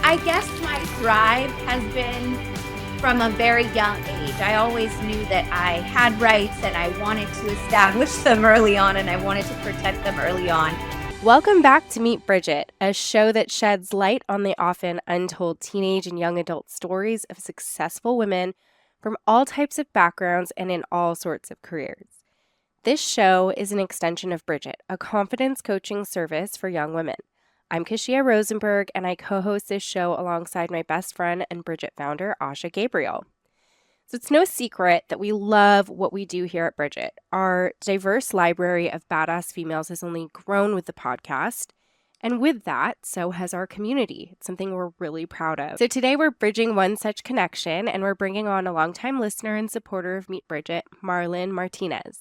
I guess my drive has been from a very young age. I always knew that I had rights and I wanted to establish them early on and I wanted to protect them early on. Welcome back to Meet Bridget, a show that sheds light on the often untold teenage and young adult stories of successful women from all types of backgrounds and in all sorts of careers. This show is an extension of Bridget, a confidence coaching service for young women. I'm Kashia Rosenberg, and I co-host this show alongside my best friend and Bridget founder, Asha Gabriel. So it's no secret that we love what we do here at Bridget. Our diverse library of badass females has only grown with the podcast. And with that, so has our community. It's something we're really proud of. So today we're bridging one such connection, and we're bringing on a longtime listener and supporter of Meet Bridget, Marlen Martinez.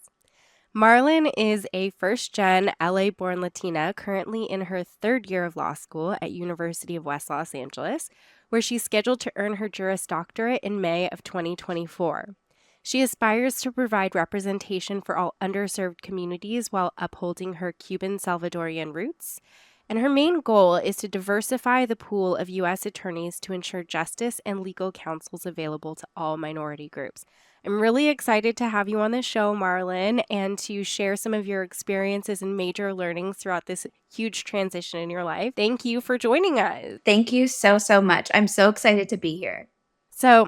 Marlen is a first-gen LA-born Latina currently in her third year of law school at University of West Los Angeles, where she's scheduled to earn her Juris Doctorate in May of 2024. She aspires to provide representation for all underserved communities while upholding her Cuban Salvadoran roots. And her main goal is to diversify the pool of U.S. attorneys to ensure justice and legal counsels available to all minority groups. I'm really excited to have you on the show, Marlen, and to share some of your experiences and major learnings throughout this huge transition in your life. Thank you for joining us. Thank you so much. I'm so excited to be here. So,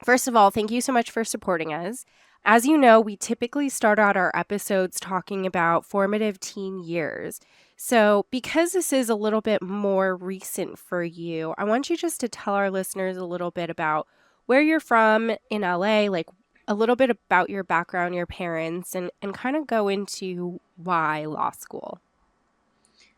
first of all, thank you so much for supporting us. As you know, we typically start out our episodes talking about formative teen years. So because this is a little bit more recent for you, I want you just to tell our listeners a little bit about where you're from in LA, like a little bit about your background, your parents, and kind of go into why law school.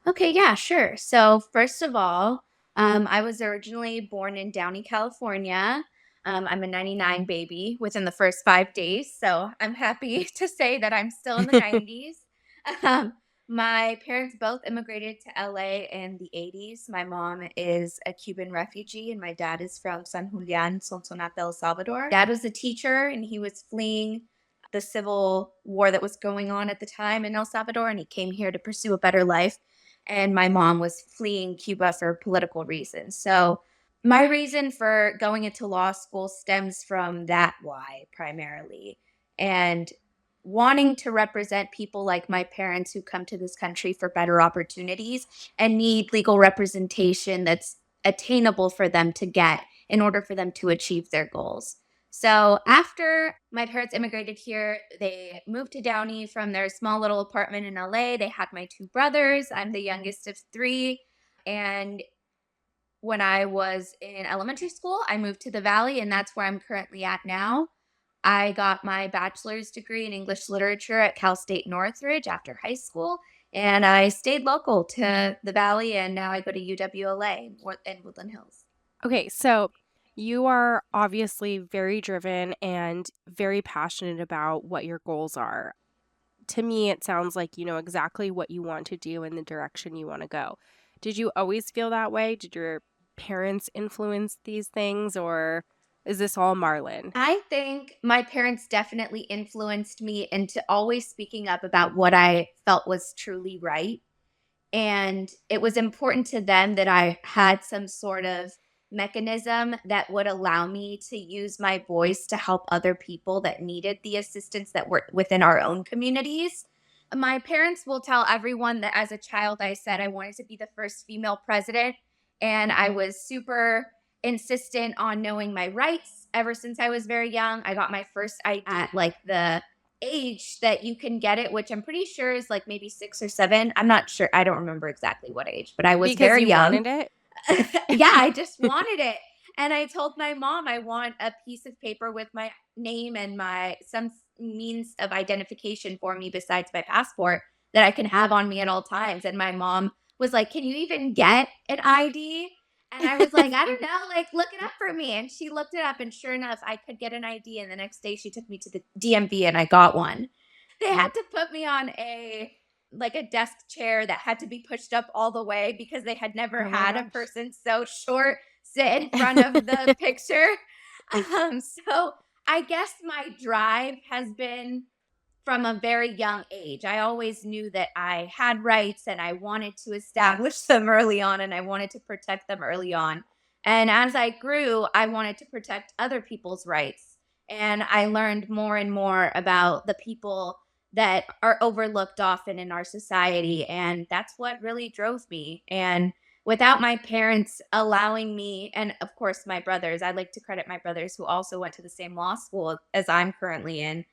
Okay, yeah, sure. So first of all, I was originally born in Downey, California. I'm a 99 baby within the first 5 days. So I'm happy to say that I'm still in the 90s. My parents both immigrated to LA in the 80s. My mom is a Cuban refugee and my dad is from San Julian, Sonsonate, El Salvador. Dad was a teacher and he was fleeing the civil war that was going on at the time in El Salvador, and he came here to pursue a better life. And my mom was fleeing Cuba for political reasons. So my reason for going into law school stems from that why primarily. And wanting to represent people like my parents who come to this country for better opportunities and need legal representation that's attainable for them to get in order for them to achieve their goals. So after my parents immigrated here, they moved to Downey from their small little apartment in LA. They had my two brothers. I'm the youngest of three. And when I was in elementary school, I moved to the Valley, and that's where I'm currently at now. I got my bachelor's degree in English literature at Cal State Northridge after high school, and I stayed local to the Valley, and now I go to UWLA in Woodland Hills. Okay, so you are obviously very driven and very passionate about what your goals are. To me, it sounds like you know exactly what you want to do and the direction you want to go. Did you always feel that way? Did your parents influence these things, or is this all Marlen? I think my parents definitely influenced me into always speaking up about what I felt was truly right. And it was important to them that I had some sort of mechanism that would allow me to use my voice to help other people that needed the assistance that were within our own communities. My parents will tell everyone that as a child, I said I wanted to be the first female president. And I was super insistent on knowing my rights ever since I was very young. I got my first ID at like the age that you can get it, which I'm pretty sure is like maybe 6 or 7. I'm not sure. I don't remember exactly what age, but I was Because very you young. wanted it? Yeah, I just wanted it. And I told my mom I want a piece of paper with my name and my some means of identification for me besides my passport that I can have on me at all times. And my mom was like, "Can you even get an ID?" And I was like, "I don't know, like look it up for me." And she looked it up and sure enough, I could get an ID. And the next day she took me to the DMV and I got one. They had to put me on a desk chair that had to be pushed up all the way because they had never had a person so short sit in front of the picture. So I guess my drive has been from a very young age. I always knew that I had rights and I wanted to establish them early on and I wanted to protect them early on. And as I grew, I wanted to protect other people's rights. And I learned more and more about the people that are overlooked often in our society. And that's what really drove me. And without my parents allowing me, and of course, my brothers, I'd like to credit my brothers who also went to the same law school as I'm currently in.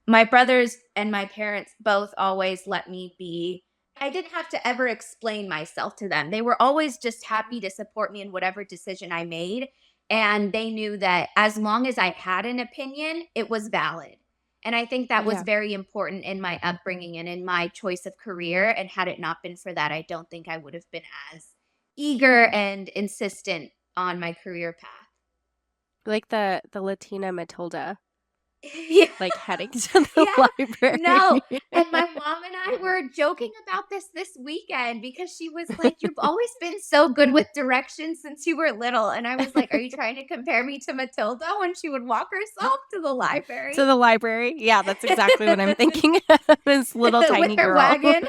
My brothers and my parents both always let me be. I didn't have to ever explain myself to them. They were always just happy to support me in whatever decision I made. And they knew that as long as I had an opinion, it was valid. And I think that was Yeah. very important in my upbringing and in my choice of career. And had it not been for that, I don't think I would have been as eager and insistent on my career path. Like the Latina Matilda, Yeah. like heading to the Yeah. No. library. And my mom and I were joking about this weekend because she was like, "You've always been so good with directions since you were little." And I was like, "Are you trying to compare me to Matilda when she would walk herself to the To library?" the library. Yeah, that's exactly what I'm thinking of, this little With tiny her girl. wagon.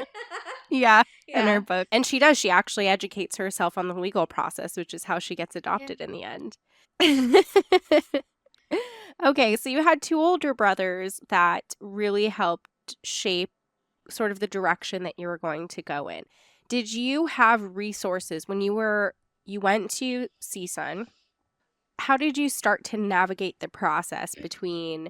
Yeah, and her Yeah. book. And she does. She actually educates herself on the legal process, which is how she gets Yeah. adopted in the end. Okay, so you had two older brothers that really helped shape sort of the direction that you were going to go in. Did you have resources when you went to CSUN? How did you start to navigate the process between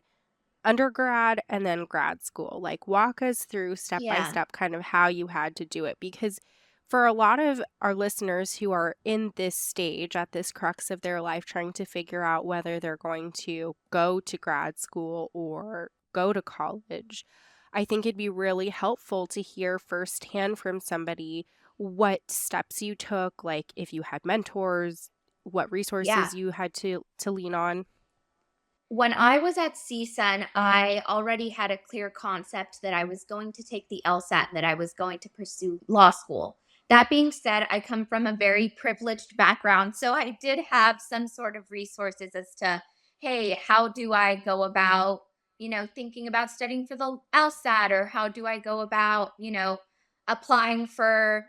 undergrad and then grad school? Like, walk us through step by Yeah. step kind of how you had to do it. Because for a lot of our listeners who are in this stage, at this crux of their life, trying to figure out whether they're going to go to grad school or go to college, I think it'd be really helpful to hear firsthand from somebody what steps you took, like if you had mentors, what Yeah. resources you had to lean on. When I was at CSUN, I already had a clear concept that I was going to take the LSAT and that I was going to pursue law school. That being said, I come from a very privileged background. So I did have some sort of resources as to, hey, how do I go about, thinking about studying for the LSAT, or how do I go about, applying for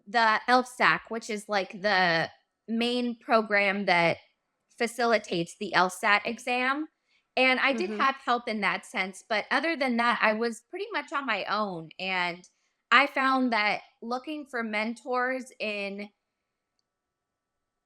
the LSAC, which is like the main program that facilitates the LSAT exam. And I did Mm-hmm. have help in that sense. But other than that, I was pretty much on my own. And I found that looking for mentors in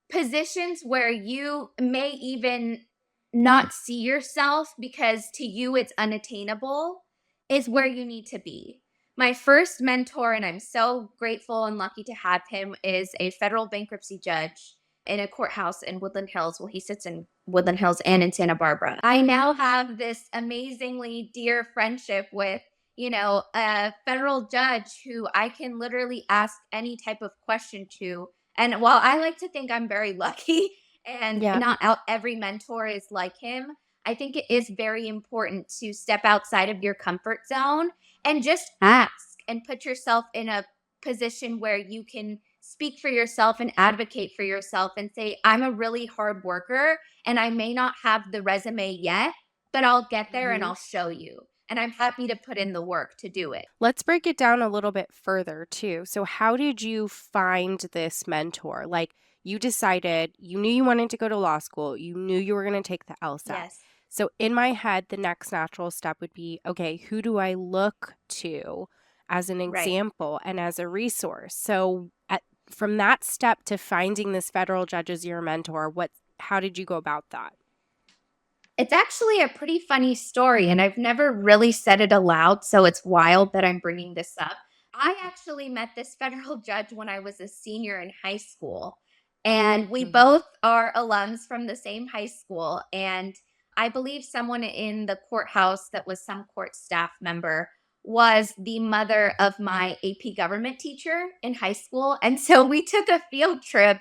positions where you may even not see yourself because to you it's unattainable is where you need to be. My first mentor, and I'm so grateful and lucky to have him, is a federal bankruptcy judge in a courthouse in Woodland Hills. Well, he sits in Woodland Hills and in Santa Barbara. I now have this amazingly dear friendship with, a federal judge who I can literally ask any type of question to. And while I like to think I'm very lucky and Yeah. not out every mentor is like him, I think it is very important to step outside of your comfort zone and just ask and put yourself in a position where you can speak for yourself and advocate for yourself and say, I'm a really hard worker and I may not have the resume yet, but I'll get there and Mm-hmm. I'll show you. And I'm happy to put in the work to do it. Let's break it down a little bit further too. So, how did you find this mentor? Like, you decided you knew you wanted to go to law school, you knew you were going to take the LSAT. Yes. So, in my head, the next natural step would be, okay, who do I look to as an Right. example and as a resource? So, from that step to finding this federal judge as your mentor, how did you go about that? It's actually a pretty funny story, and I've never really said it aloud, so it's wild that I'm bringing this up. I actually met this federal judge when I was a senior in high school, and we Mm-hmm. both are alums from the same high school. And I believe someone in the courthouse that was some court staff member was the mother of my AP government teacher in high school. And so we took a field trip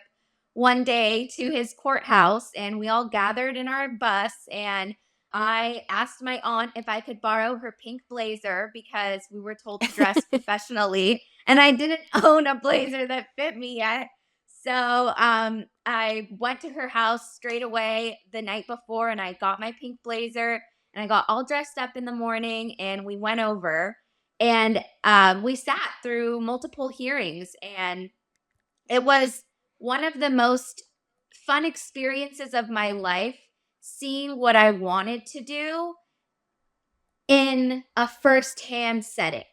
one day to his courthouse and we all gathered in our bus, and I asked my aunt if I could borrow her pink blazer because we were told to dress professionally and I didn't own a blazer that fit me yet. So I went to her house straight away the night before and I got my pink blazer and I got all dressed up in the morning and we went over and we sat through multiple hearings, and it was one of the most fun experiences of my life, seeing what I wanted to do in a firsthand setting.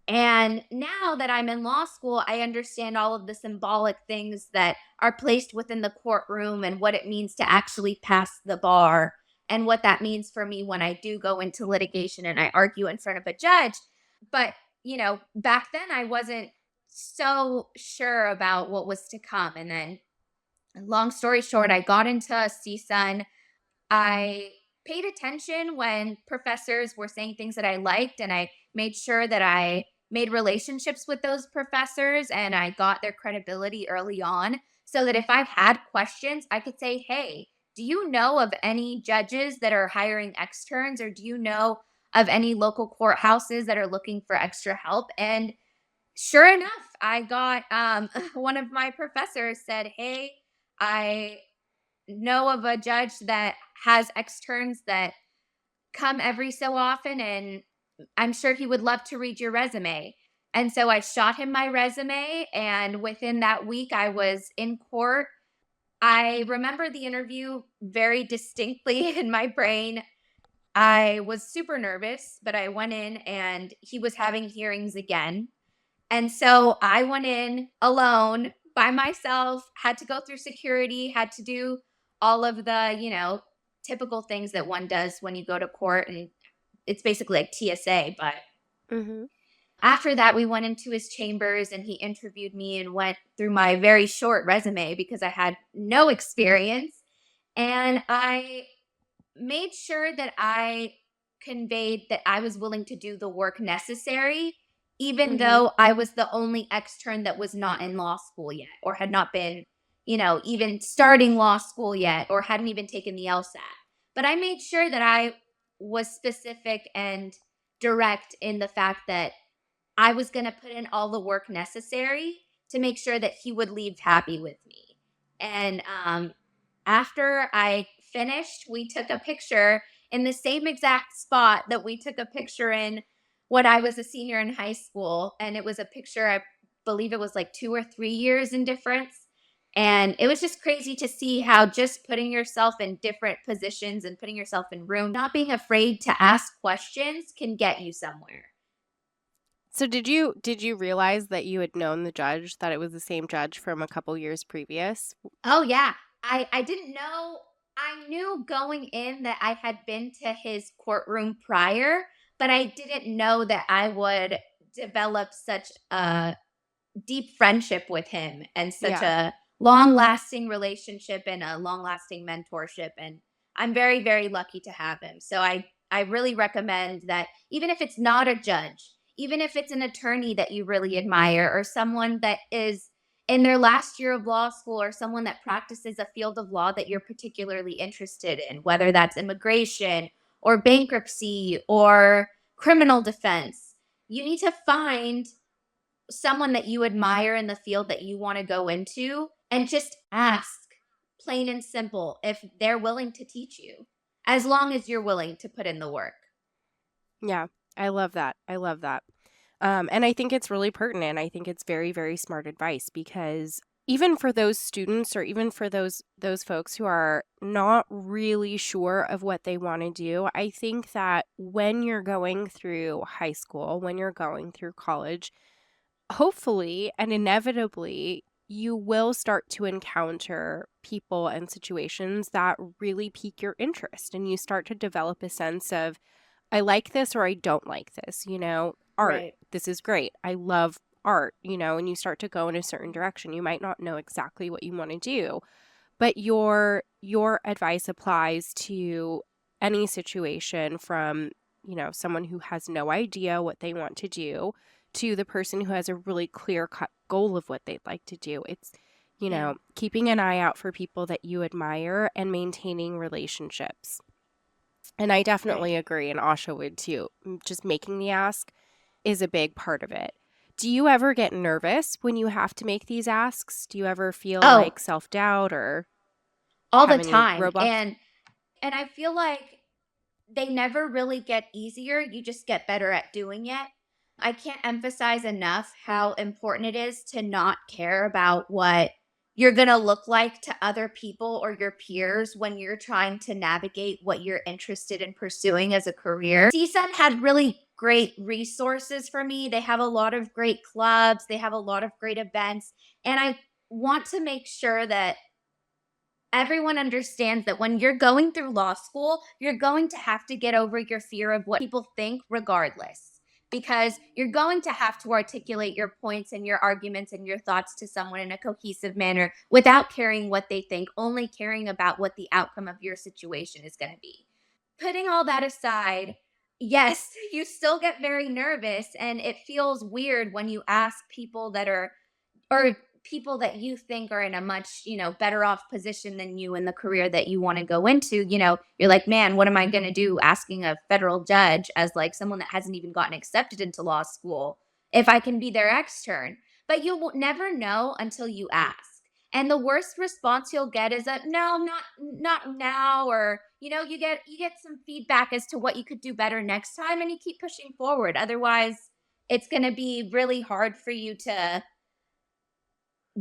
And now that I'm in law school, I understand all of the symbolic things that are placed within the courtroom and what it means to actually pass the bar and what that means for me when I do go into litigation and I argue in front of a judge. But, back then I wasn't so sure about what was to come. And then, long story short, I got into CSUN. I paid attention when professors were saying things that I liked, and I made sure that I made relationships with those professors and I got their credibility early on so that if I had questions, I could say, "Hey, do you know of any judges that are hiring externs, or do you know of any local courthouses that are looking for extra help?" And sure enough, I got one of my professors said, "Hey, I know of a judge that has externs that come every so often, and I'm sure he would love to read your resume." And so I shot him my resume, and within that week, I was in court. I remember the interview very distinctly in my brain. I was super nervous, but I went in and he was having hearings again. And so I went in alone by myself, had to go through security, had to do all of the, typical things that one does when you go to court. And it's basically like TSA. But Mm-hmm. after that, we went into his chambers and he interviewed me and went through my very short resume because I had no experience. And I made sure that I conveyed that I was willing to do the work necessary, even Mm-hmm. though I was the only extern that was not in law school yet, or had not been, even starting law school yet, or hadn't even taken the LSAT. But I made sure that I was specific and direct in the fact that I was going to put in all the work necessary to make sure that he would leave happy with me. And after I finished, we took a picture in the same exact spot that we took a picture in when I was a senior in high school. And it was a picture, I believe it was like 2 or 3 years in difference. And it was just crazy to see how just putting yourself in different positions and putting yourself in room, not being afraid to ask questions can get you somewhere. So did you realize that you had known the judge, that it was the same judge from a couple years previous? Oh yeah. I didn't know. I knew going in that I had been to his courtroom prior, but I didn't know that I would develop such a deep friendship with him and such Yeah. a long lasting relationship and a long lasting mentorship. And I'm very, very lucky to have him. So I really recommend that even if it's not a judge, even if it's an attorney that you really admire, or someone that is in their last year of law school, or someone that practices a field of law that you're particularly interested in, whether that's immigration or bankruptcy or criminal defense, you need to find someone that you admire in the field that you want to go into and just ask, plain and simple, if they're willing to teach you, as long as you're willing to put in the work. Yeah. I love that. I love that. And I think it's really pertinent. I think it's very, very smart advice because even for those students or even for those folks who are not really sure of what they want to do, I think that when you're going through high school, when you're going through college, hopefully and inevitably you will start to encounter people and situations that really pique your interest and you start to develop a sense of I like this or I don't like this, art, Right. this is great. I love art, and you start to go in a certain direction. You might not know exactly what you want to do, but your advice applies to any situation from, someone who has no idea what they want to do to the person who has a really clear-cut goal of what they'd like to do. It's, Yeah. keeping an eye out for people that you admire and maintaining relationships. And I Right. definitely agree, and Asha would too. Just making the ask is a big part of it. Do you ever get nervous when you have to make these asks? Do you ever feel Oh, like self-doubt or all have the any time. roadblocks? And I feel like they never really get easier. You just get better at doing it. I can't emphasize enough how important it is to not care about what you're going to look like to other people or your peers when you're trying to navigate what you're interested in pursuing as a career. CSUN had really great resources for me. They have a lot of great clubs, they have a lot of great events, and I want to make sure that everyone understands that when you're going through law school, you're going to have to get over your fear of what people think, regardless, because you're going to have to articulate your points and your arguments and your thoughts to someone in a cohesive manner without caring what they think, only caring about what the outcome of your situation is going to be. Putting all that aside, yes, you still get very nervous, and it feels weird when you ask people that are or people that you think are in a much, better off position than you in the career that you want to go into, you're like, man, what am I going to do asking a federal judge as like someone that hasn't even gotten accepted into law school if I can be their extern? But you will never know until you ask. And the worst response you'll get is that no, not now, or you get some feedback as to what you could do better next time, and you keep pushing forward. Otherwise, it's going to be really hard for you to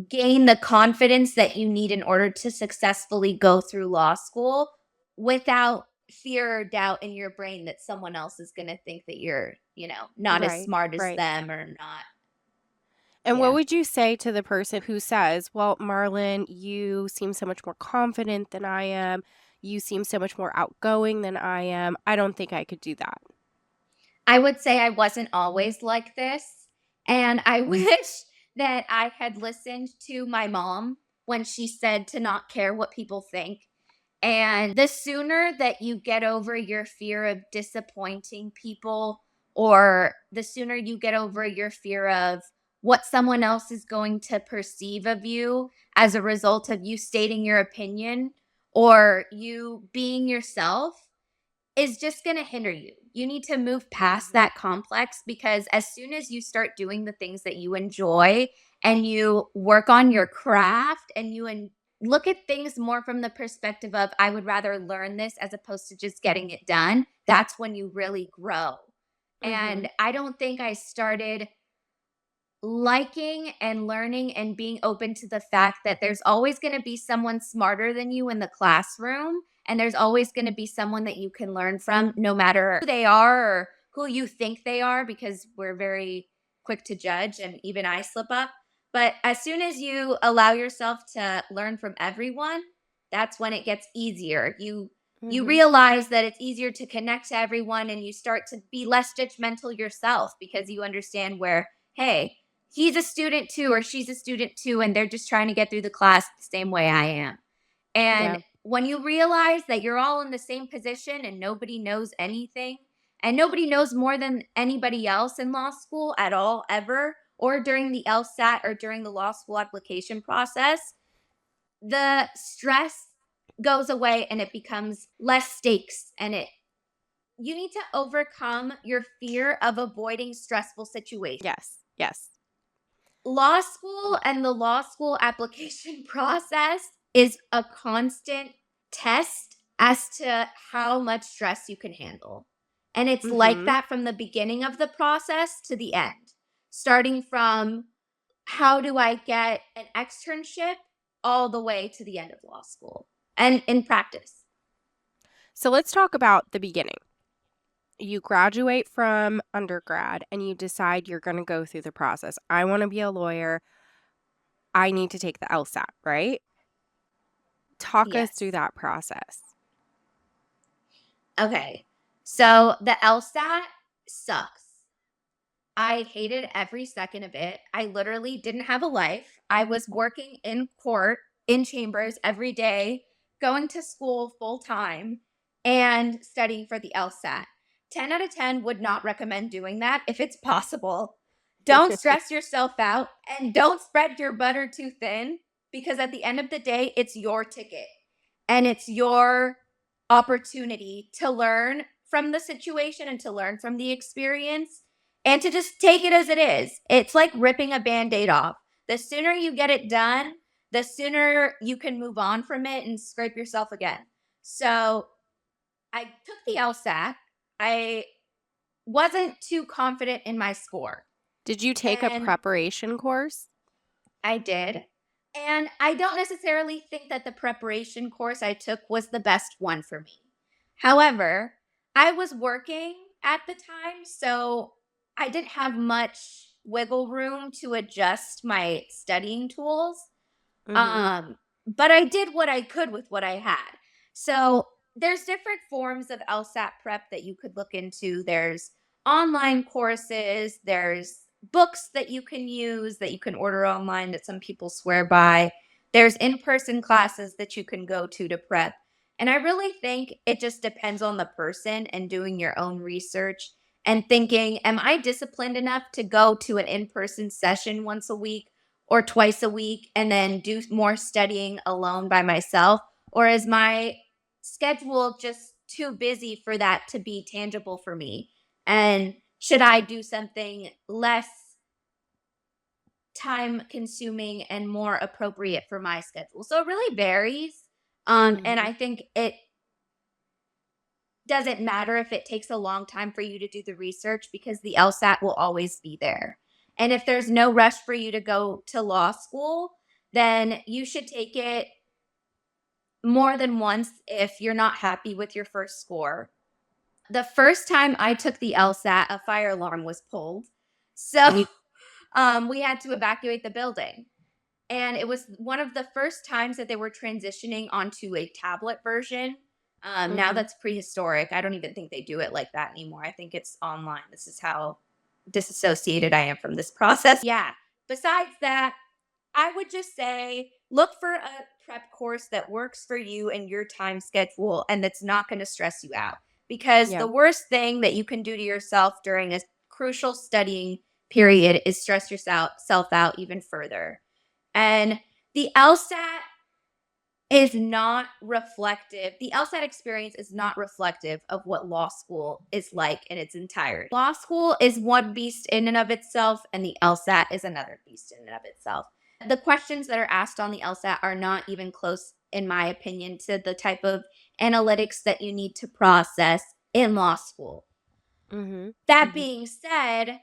gain the confidence that you need in order to successfully go through law school without fear or doubt in your brain that someone else is going to think that you're, not as Right, smart as right. them or not. And what Yeah. would you say to the person who says, well, Marlen, you seem so much more confident than I am. You seem so much more outgoing than I am. I don't think I could do that. I would say I wasn't always like this. And I wish that I had listened to my mom when she said to not care what people think. And the sooner that you get over your fear of disappointing people, or the sooner you get over your fear of what someone else is going to perceive of you as a result of you stating your opinion or you being yourself, is just going to hinder you. You need to move past that complex, because as soon as you start doing the things that you enjoy and you work on your craft and look at things more from the perspective of, I would rather learn this as opposed to just getting it done, that's when you really grow. Mm-hmm. And I don't think I started liking and learning and being open to the fact that there's always going to be someone smarter than you in the classroom, and there's always going to be someone that you can learn from, no matter who they are or who you think they are, because we're very quick to judge, and even I slip up. But as soon as you allow yourself to learn from everyone, that's when it gets easier. You Mm-hmm. realize that it's easier to connect to everyone, and you start to be less judgmental yourself, because you understand where, hey, he's a student too, or she's a student too, and they're just trying to get through the class the same way I am. And Yeah. when you realize that you're all in the same position and nobody knows anything, and nobody knows more than anybody else in law school at all, ever, or during the LSAT or during the law school application process, the stress goes away and it becomes less stakes, and you need to overcome your fear of avoiding stressful situations. Yes. Yes. Law school and the law school application process is a constant test as to how much stress you can handle. And it's like Mm-hmm. that from the beginning of the process to the end, starting from how do I get an externship all the way to the end of law school and in practice. So let's talk about the beginning. You graduate from undergrad and you decide you're going to go through the process. I want to be a lawyer. I need to take the LSAT, right? Talk us through Yes. that process. Okay. So the LSAT sucks. I hated every second of it. I literally didn't have a life. I was working in court, in chambers every day, going to school full time, and studying for the LSAT. 10 out of 10 would not recommend doing that if it's possible. Don't stress yourself out and don't spread your butter too thin, because at the end of the day, it's your ticket and it's your opportunity to learn from the situation and to learn from the experience and to just take it as it is. It's like ripping a band aid off. The sooner you get it done, the sooner you can move on from it and scrape yourself again. So I took the LSAT. I wasn't too confident in my score. Did you take a And preparation course? I did. And I don't necessarily think that the preparation course I took was the best one for me. However, I was working at the time, so I didn't have much wiggle room to adjust my studying tools. Mm-hmm. Um, but I did what I could with what I had. So there's different forms of LSAT prep that you could look into. There's online courses, there's books that you can use that you can order online that some people swear by. There's in-person classes that you can go to prep. And I really think it just depends on the person and doing your own research and thinking, am I disciplined enough to go to an in-person session once a week or twice a week and then do more studying alone by myself? Or is my schedule just too busy for that to be tangible for me? And should I do something less time consuming and more appropriate for my schedule? So it really varies. And Mm-hmm. I think it doesn't matter if it takes a long time for you to do the research because the LSAT will always be there. And if there's no rush for you to go to law school, then you should take it more than once if you're not happy with your first score. The first time I took the LSAT, a fire alarm was pulled. So we had to evacuate the building. And it was one of the first times that they were transitioning onto a tablet version. Now Mm-hmm. that's prehistoric. I don't even think they do it like that anymore. I think it's online. This is how disassociated I am from this process. Yeah. Besides that, I would just say look for a prep course that works for you and your time schedule and that's not going to stress you out. Because Yeah. the worst thing that you can do to yourself during a crucial studying period is stress yourself out even further. And the LSAT is not reflective. The LSAT experience is not reflective of what law school is like in its entirety. Law school is one beast in and of itself, and the LSAT is another beast in and of itself. The questions that are asked on the LSAT are not even close, in my opinion, to the type of analytics that you need to process in law school. Mm-hmm. That Mm-hmm. being said,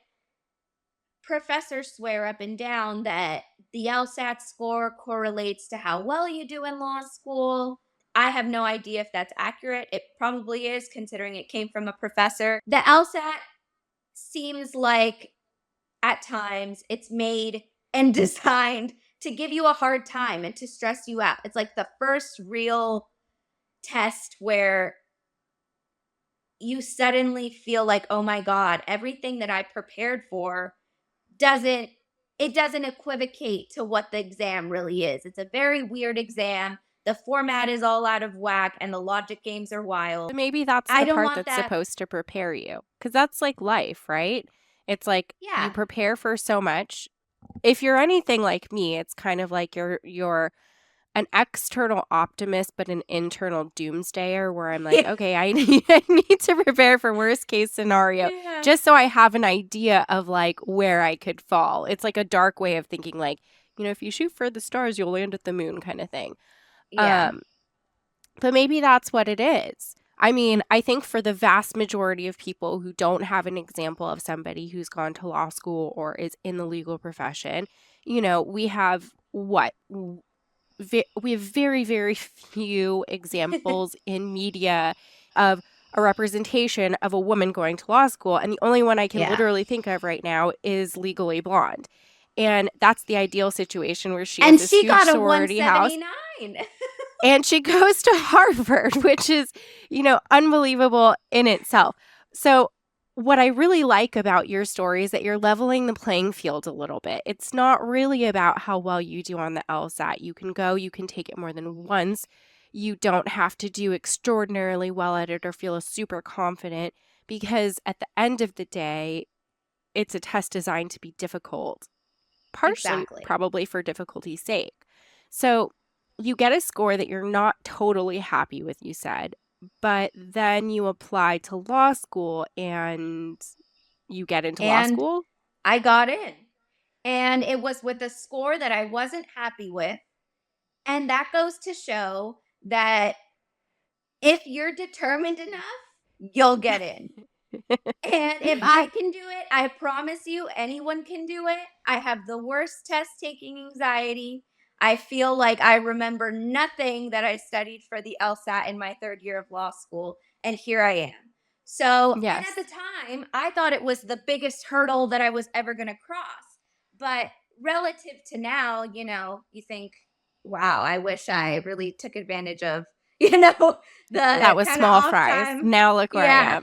professors swear up and down that the LSAT score correlates to how well you do in law school. I have no idea if that's accurate. It probably is, considering it came from a professor. The LSAT seems like at times it's made and designed to give you a hard time and to stress you out. It's like the first real test where you suddenly feel like, oh my God, everything that I prepared for doesn't doesn't equivocate to what the exam really is. It's a very weird exam. The format is all out of whack and the logic games are wild. So maybe that's I the don't part want that's that. supposed to prepare you. Because that's like life, right? It's like you Yeah. prepare for so much. If you're anything like me, it's kind of like you're an external optimist but an internal doomsdayer where I'm like, Yeah. okay, I need to prepare for worst case scenario Yeah. just so I have an idea of like where I could fall. It's like a dark way of thinking like, if you shoot for the stars, you'll land at the moon kind of thing. Yeah. Um but maybe that's what it is. I mean, I think for the vast majority of people who don't have an example of somebody who's gone to law school or is in the legal profession, we have what? We have very, very few examples in media of a representation of a woman going to law school. And the only one I can Yeah. literally think of right now is Legally Blonde. And that's the ideal situation where she has And this she huge got a sorority house 179. and she goes to Harvard, which is, unbelievable in itself. So, what I really like about your story is that you're leveling the playing field a little bit. It's not really about how well you do on the LSAT. You can go, you can take it more than once. You don't have to do extraordinarily well at it or feel super confident because at the end of the day, it's a test designed to be difficult, partially Exactly. probably for difficulty's sake. So you get a score that you're not totally happy with, you said, but then you apply to law school and you get into law And school. I got in. And it was with a score that I wasn't happy with. And that goes to show that if you're determined enough, you'll get in. And if I can do it, I promise you anyone can do it. I have the worst test taking anxiety. I feel like I remember nothing that I studied for the LSAT in my third year of law school, and here I am. So, and at Yes. the time, I thought it was the biggest hurdle that I was ever going to cross. But relative to now, you think, wow, I wish I really took advantage of, That the was kind of small off fries. time. Now look where I Yeah. am.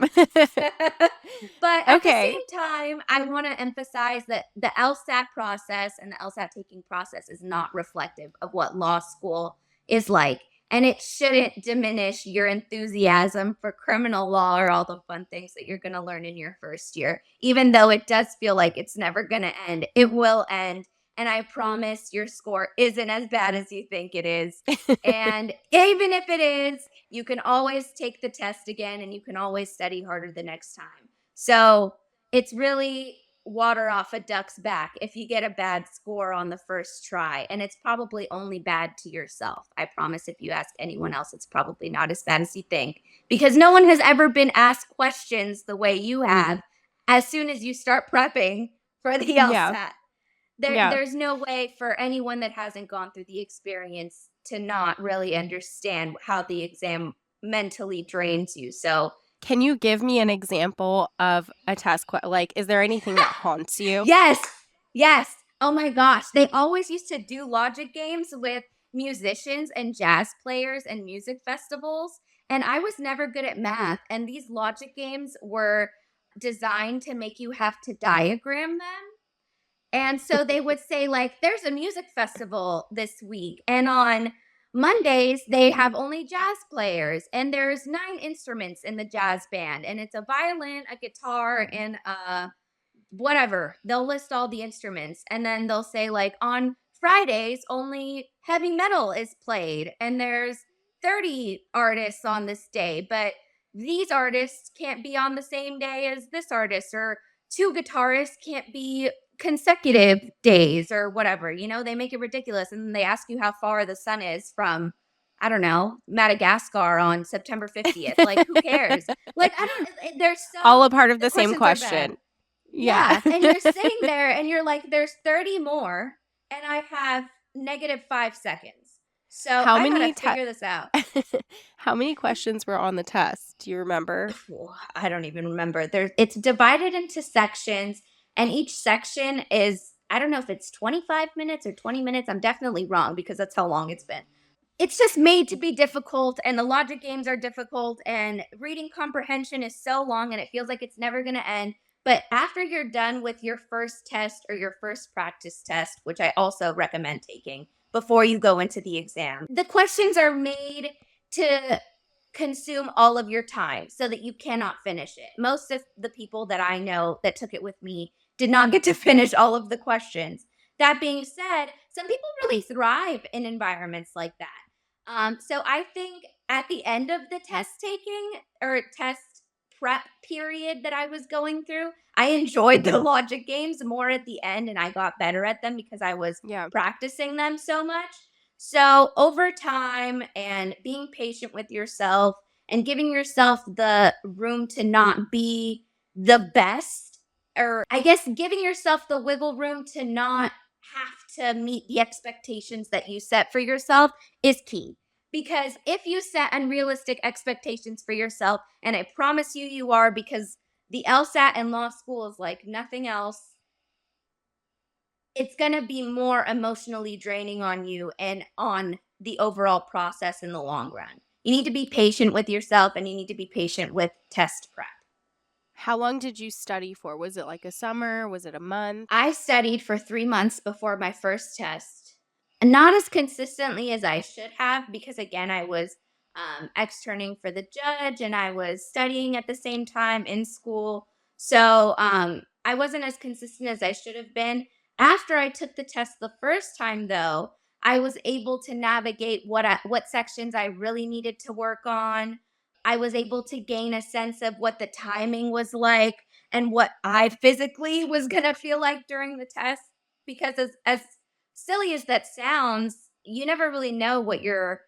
But at the Okay. same time, I want to emphasize that the LSAT process and the LSAT taking process is not reflective of what law school is like. And it shouldn't diminish your enthusiasm for criminal law or all the fun things that you're going to learn in your first year. Even though it does feel like it's never going to end, it will end. And I promise your score isn't as bad as you think it is. And even if it is, you can always take the test again and you can always study harder the next time. So it's really water off a duck's back if you get a bad score on the first try. And it's probably only bad to yourself. I promise if you ask anyone else, it's probably not as bad as you think because no one has ever been asked questions the way you have as soon as you start prepping for the Yeah. LSAT. Yeah. There's no way for anyone that hasn't gone through the experience to not really understand how the exam mentally drains you. So, Can you give me an example of a like, is there anything that haunts you? yes, yes. Oh my gosh. They always used to do logic games with musicians and jazz players and music festivals. And I was never good at math. And these logic games were designed to make you have to diagram them. And so they would say, like, there's a music festival this week. And on Mondays, they have only jazz players. And there's 9 instruments in the jazz band. And it's a violin, a guitar, and whatever. They'll list all the instruments. And then they'll say, like, on Fridays, only heavy metal is played. And there's 30 artists on this day. But these artists can't be on the same day as this artist, or 2 guitarists can't be consecutive days or whatever. They make it ridiculous. And then they ask you how far the sun is from, I don't know, Madagascar on September 50th. Like, who cares? Like, I don't, they're All so, a part of the the same questions are bad. question. Yeah. Yeah. And you're sitting there and you're like, there's 30 more and I have -5 seconds. So How I got to many figure this out. how many questions were on the test? Do you remember? I don't even remember. It's divided into sections, and each section is, I don't know if it's 25 minutes or 20 minutes. I'm definitely wrong because that's how long it's been. It's just made to be difficult, and the logic games are difficult, and reading comprehension is so long and it feels like it's never going to end. But after you're done with your first test or your first practice test, which I also recommend taking before you go into the exam, the questions are made to consume all of your time so that you cannot finish it. Most of the people that I know that took it with me did not get to finish all of the questions. That being said, some people really thrive in environments like that. So I think at the end of the test taking or test prep period that I was going through, I enjoyed the logic games more at the end and I got better at them because I was Yeah. practicing them so much. So over time and being patient with yourself and giving yourself the room to not be the best, or I guess giving yourself the wiggle room to not have to meet the expectations that you set for yourself is key. Because if you set unrealistic expectations for yourself, and I promise you, you are, because the LSAT and law school is like nothing else, it's going to be more emotionally draining on you and on the overall process in the long run. You need to be patient with yourself and you need to be patient with test prep. How long did you study for? Was it like a summer? Was it a month? I studied for 3 months before my first test. Not as consistently as I should have because, again, I was externing for the judge and I was studying at the same time in school. So I wasn't as consistent as I should have been. After I took the test the first time, though, I was able to navigate what sections I really needed to work on. I was able to gain a sense of what the timing was like and what I physically was going to feel like during the test. Because as silly as that sounds, you never really know what your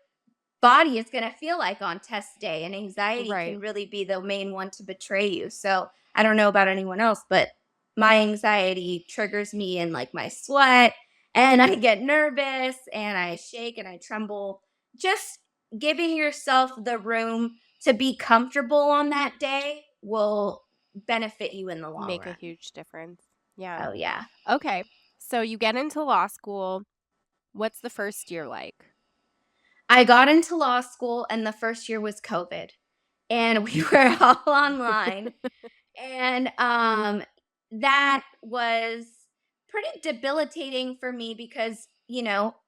body is going to feel like on test day. And anxiety Right. can really be the main one to betray you. So I don't know about anyone else, but my anxiety triggers me in like my sweat and I get nervous and I shake and I tremble. Just giving yourself the room to be comfortable on that day will benefit you in the long Make a run. huge difference. Yeah. Oh, yeah. Okay. So you get into law school. What's the first year like? I got into law school, and the first year was COVID, and we were all online. And that was pretty debilitating for me because,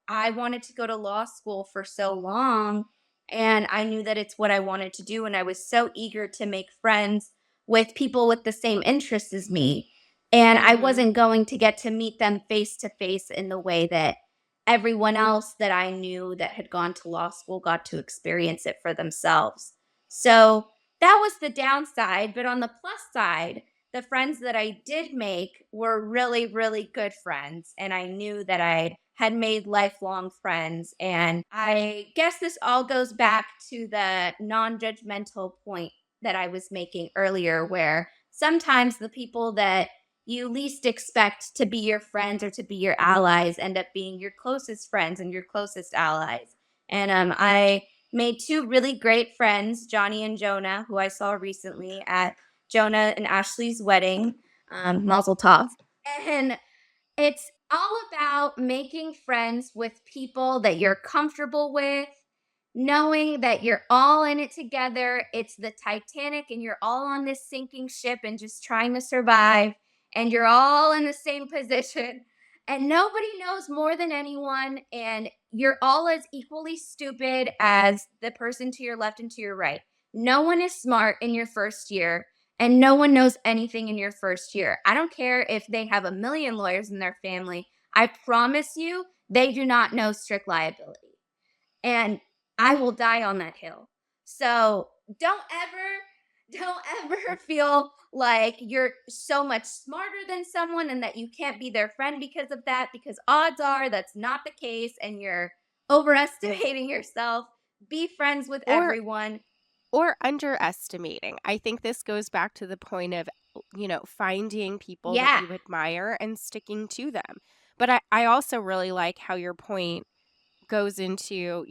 I wanted to go to law school for so long, and I knew that it's what I wanted to do, and I was so eager to make friends with people with the same interests as me. And I Mm-hmm. wasn't going to get to meet them face to face in the way that everyone else that I knew that had gone to law school got to experience it for themselves. So that was the downside. But on the plus side, the friends that I did make were really, really good friends. And I knew that I had made lifelong friends. And I guess this all goes back to the non judgmental point that I was making earlier, where sometimes the people that you least expect to be your friends or to be your allies end up being your closest friends and your closest allies. And I made two really great friends, Johnny and Jonah, who I saw recently at Jonah and Ashley's wedding, Mazel Tov. And it's all about making friends with people that you're comfortable with, knowing that you're all in it together. It's the Titanic and you're all on this sinking ship and just trying to survive, and you're all in the same position. And nobody knows more than anyone, and you're all as equally stupid as the person to your left and to your right. No one is smart in your first year, and no one knows anything in your first year. I don't care if they have a million lawyers in their family. I promise you, they do not know strict liability. And I will die on that hill. So don't ever feel like you're so much smarter than someone and that you can't be their friend because of that, because odds are that's not the case and you're overestimating yourself. Be friends with Or everyone. underestimating. I think this goes back to the point of, finding people that Yeah. you admire and sticking to them. But I also really like how your point goes into,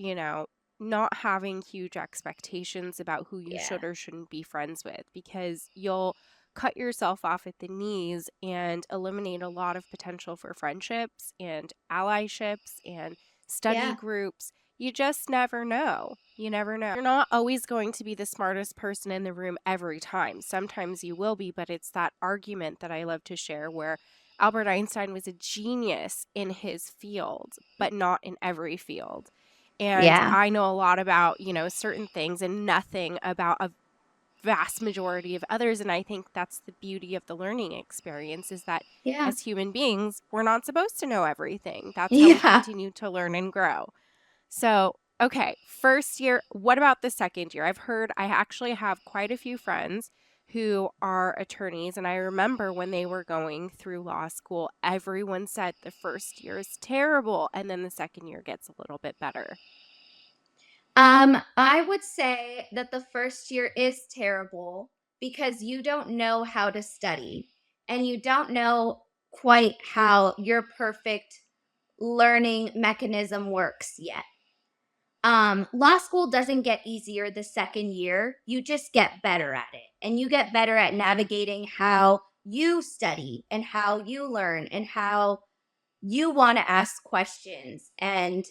not having huge expectations about who you Yeah. should or shouldn't be friends with, because you'll cut yourself off at the knees and eliminate a lot of potential for friendships and allyships and study Yeah. groups. You just never know. You never know. You're not always going to be the smartest person in the room every time. Sometimes you will be, but it's that argument that I love to share where Albert Einstein was a genius in his field, but not in every field. And Yeah. I know a lot about, certain things and nothing about a vast majority of others. And I think that's the beauty of the learning experience, is that Yeah. as human beings, we're not supposed to know everything. That's how we Yeah. continue to learn and grow. So, okay, first year, what about the second year? I actually have quite a few friends who are attorneys, and I remember when they were going through law school, everyone said the first year is terrible, and then the second year gets a little bit better. I would say that the first year is terrible because you don't know how to study and you don't know quite how your perfect learning mechanism works yet. Law school doesn't get easier the second year. You just get better at it. And you get better at navigating how you study and how you learn and how you want to ask questions. And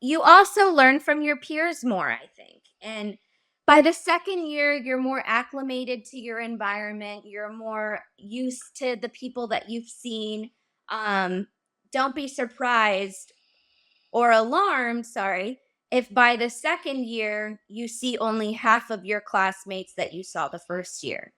you also learn from your peers more, I think. And by the second year, you're more acclimated to your environment. You're more used to the people that you've seen. Um, don't be surprised or alarmed, sorry, if by the second year you see only half of your classmates that you saw the first year.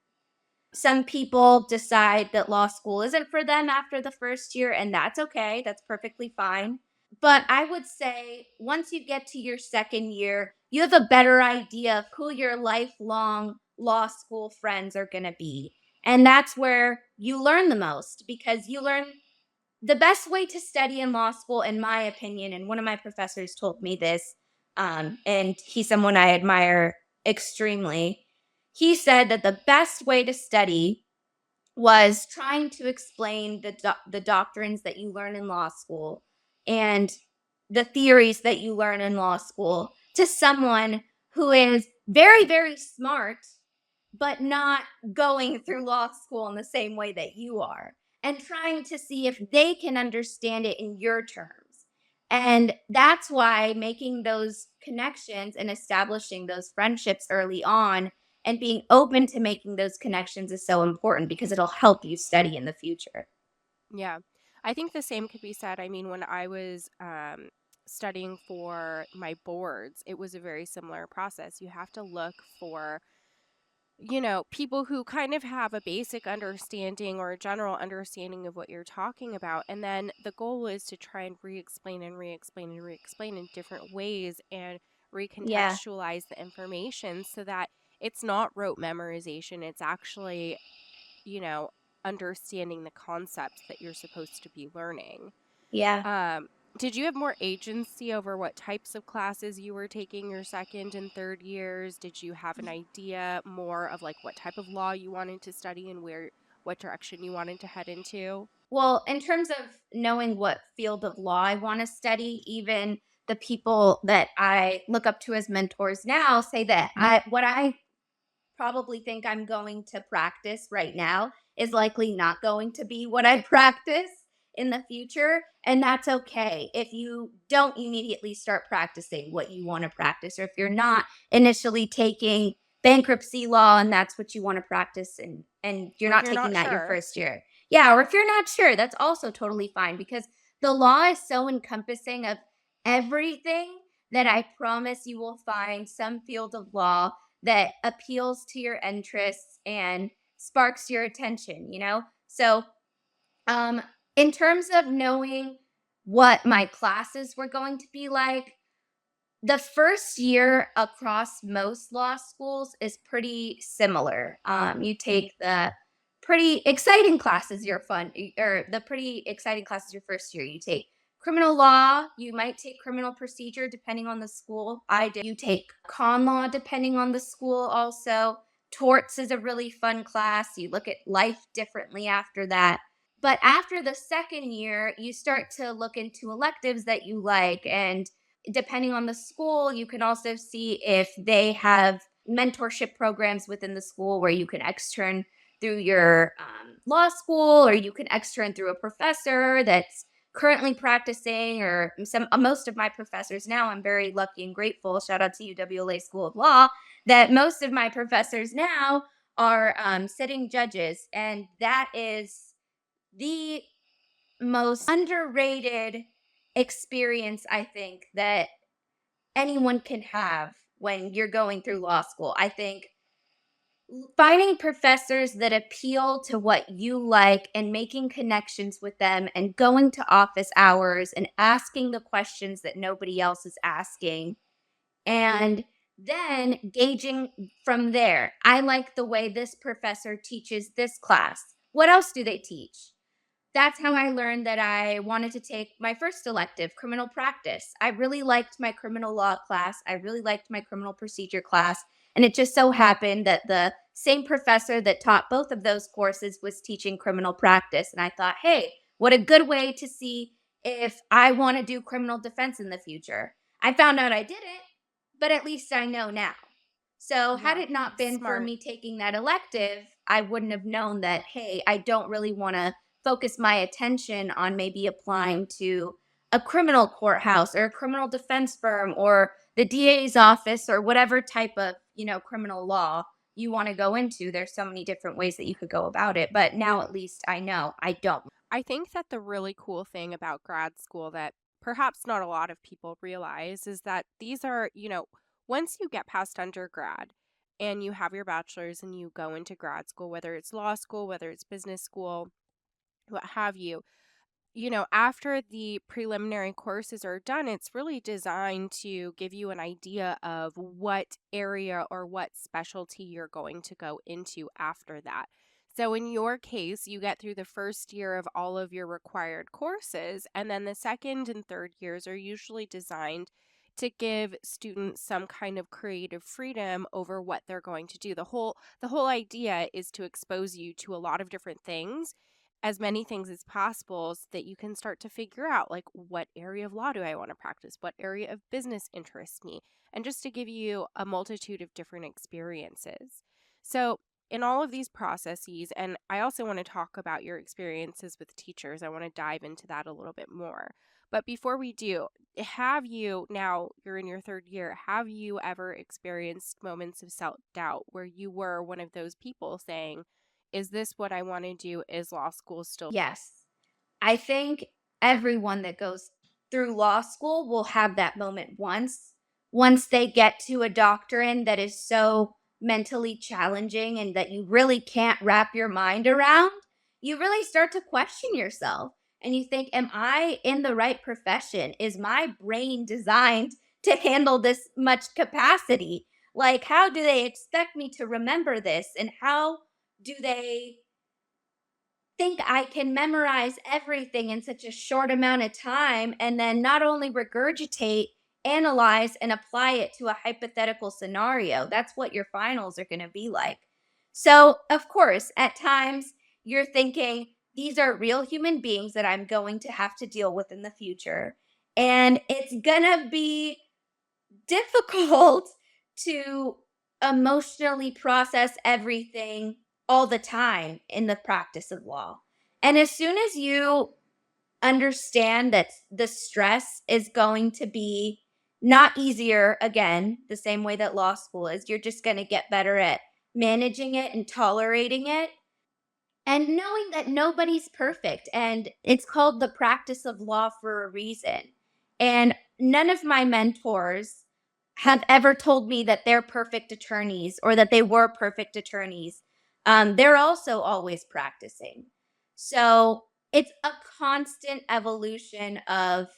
Some people decide that law school isn't for them after the first year, and that's okay. That's perfectly fine. But I would say once you get to your second year, you have a better idea of who your lifelong law school friends are going to be. And that's where you learn the most, because you learn the best way to study in law school, in my opinion. And one of my professors told me this, and he's someone I admire extremely. He said that the best way to study was trying to explain the doctrines that you learn in law school and the theories that you learn in law school to someone who is very, very smart, but not going through law school in the same way that you are, and trying to see if they can understand it in your terms. And that's why making those connections and establishing those friendships early on and being open to making those connections is so important because it'll help you study in the future. Yeah. I think the same could be said. I mean, when I was studying for my boards, it was a very similar process. You have to look for, people who kind of have a basic understanding or a general understanding of what you're talking about. And then the goal is to try and re explain and re explain and re explain in different ways and Yeah. recontextualize the information so that it's not rote memorization. It's actually, you know, understanding the concepts that you're supposed to be learning. Yeah. Um, did you have more agency over what types of classes you were taking your second and third years? Did you have an idea more of like what type of law you wanted to study and what direction you wanted to head into? Well, in terms of knowing what field of law I want to study, even the people that I look up to as mentors now say that what I probably think I'm going to practice right now is likely not going to be what I practice in the future. And that's okay. If you don't immediately start practicing what you want to practice, or if you're not initially taking bankruptcy law and that's what you want to practice and you're Or if not you're taking not that your sure, first year. Yeah, or if you're not sure, that's also totally fine because the law is so encompassing of everything that I promise you will find some field of law that appeals to your interests and sparks your attention, you know? So, um, in terms of knowing what my classes were going to be like, the first year across most law schools is pretty similar. You take the pretty exciting classes your fun or the pretty exciting classes your first year. You take criminal law, you might take criminal procedure depending on the school. I did. You take con law depending on the school also. Torts is a really fun class. You look at life differently after that. But after the second year, you start to look into electives that you like, and depending on the school, you can also see if they have mentorship programs within the school where you can extern through your law school, or you can extern through a professor that's currently practicing, or most of my professors now, I'm very lucky and grateful, shout out to UWLA School of Law, that most of my professors now are sitting judges, and that is the most underrated experience I think that anyone can have when you're going through law school. I think finding professors that appeal to what you like and making connections with them and going to office hours and asking the questions that nobody else is asking, and then gauging from there. I like the way this professor teaches this class. What else do they teach? That's how I learned that I wanted to take my first elective, criminal practice. I really liked my criminal law class. I really liked my criminal procedure class. And it just so happened that the same professor that taught both of those courses was teaching criminal practice. And I thought, hey, what a good way to see if I want to do criminal defense in the future. I found out I didn't, but at least I know now. So, had yeah, it not been for smart. me taking that elective, I wouldn't have known that, hey, I don't really want to focus my attention on maybe applying to a criminal courthouse or a criminal defense firm or the DA's office or whatever type of, criminal law you want to go into. There's so many different ways that you could go about it, but now at least I know I don't. I think that the really cool thing about grad school that perhaps not a lot of people realize is that these are, once you get past undergrad and you have your bachelor's and you go into grad school, whether it's law school, whether it's business school, what have you, after the preliminary courses are done, it's really designed to give you an idea of what area or what specialty you're going to go into after that. So, in your case, you get through the first year of all of your required courses, and then the second and third years are usually designed to give students some kind of creative freedom over what they're going to do. The whole idea is to expose you to a lot of different things as many things as possible so that you can start to figure out like what area of law do I want to practice, what area of business interests me, and just to give you a multitude of different experiences. So in all of these processes, and I also want to talk about your experiences with teachers, I want to dive into that a little bit more. But before we do, have you, now you're in your third year, have you ever experienced moments of self-doubt where you were one of those people saying, is this what I want to do? Is law school still? Yes. I think everyone that goes through law school will have that moment once they get to a doctrine that is so mentally challenging and that you really can't wrap your mind around. You really start to question yourself and you think, am I in the right profession? Is my brain designed to handle this much capacity? Like, how do they expect me to remember this? And how do they think I can memorize everything in such a short amount of time and then not only regurgitate, analyze, and apply it to a hypothetical scenario? That's what your finals are going to be like. So, of course, at times you're thinking, these are real human beings that I'm going to have to deal with in the future. And it's going to be difficult to emotionally process everything all the time in the practice of law. And as soon as you understand that the stress is going to be not easier again, the same way that law school is, you're just going to get better at managing it and tolerating it and knowing that nobody's perfect and it's called the practice of law for a reason. And none of my mentors have ever told me that they're perfect attorneys or that they were perfect attorneys. They're also always practicing. So it's a constant evolution of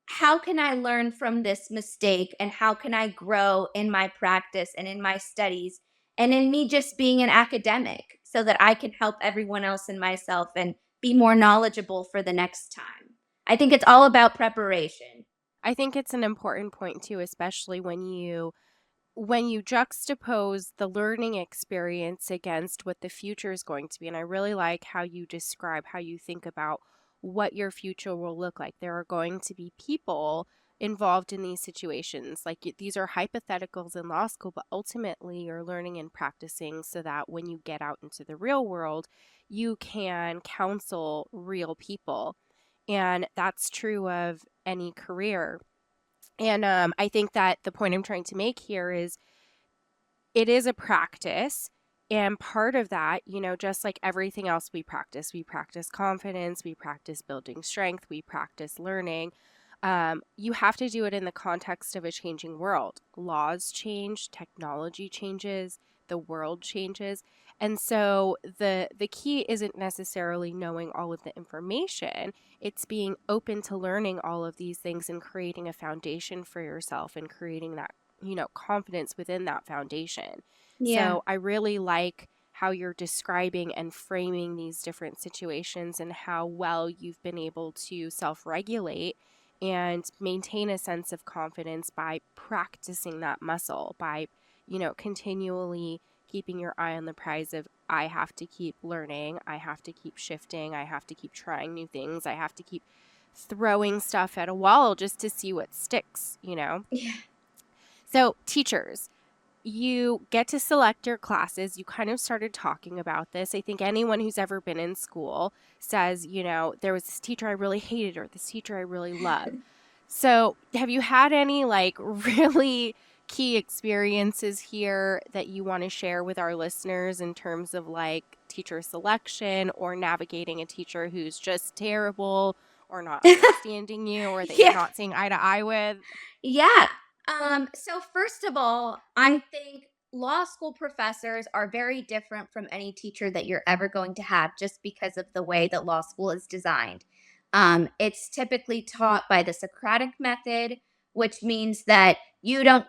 how can I learn from this mistake and how can I grow in my practice and in my studies and in me just being an academic so that I can help everyone else and myself and be more knowledgeable for the next time. I think it's all about preparation. I think it's an important point too, especially when you juxtapose the learning experience against what the future is going to be. And I really like how you describe how you think about what your future will look like. There are going to be people involved in these situations. Like these are hypotheticals in law school, but ultimately you're learning and practicing so that when you get out into the real world, you can counsel real people. And that's true of any career. And I think that the point I'm trying to make here is it is a practice. And part of that, just like everything else we practice confidence, we practice building strength, we practice learning. You have to do it in the context of a changing world. Laws change, technology changes, the world changes. And so the key isn't necessarily knowing all of the information. It's being open to learning all of these things and creating a foundation for yourself and creating that, confidence within that foundation. Yeah. So I really like how you're describing and framing these different situations and how well you've been able to self-regulate and maintain a sense of confidence by practicing that muscle, by, continually keeping your eye on the prize of I have to keep learning, I have to keep shifting, I have to keep trying new things, I have to keep throwing stuff at a wall just to see what sticks. Yeah. So, teachers, you get to select your classes. You kind of started talking about this. I think anyone who's ever been in school says, there was this teacher I really hated or this teacher I really love. So, have you had any like really key experiences here that you want to share with our listeners in terms of like teacher selection or navigating a teacher who's just terrible or not understanding you or that you're Yeah. not seeing eye to eye with? Yeah. So first of all, I think law school professors are very different from any teacher that you're ever going to have just because of the way that law school is designed. It's typically taught by the Socratic method, which means that you don't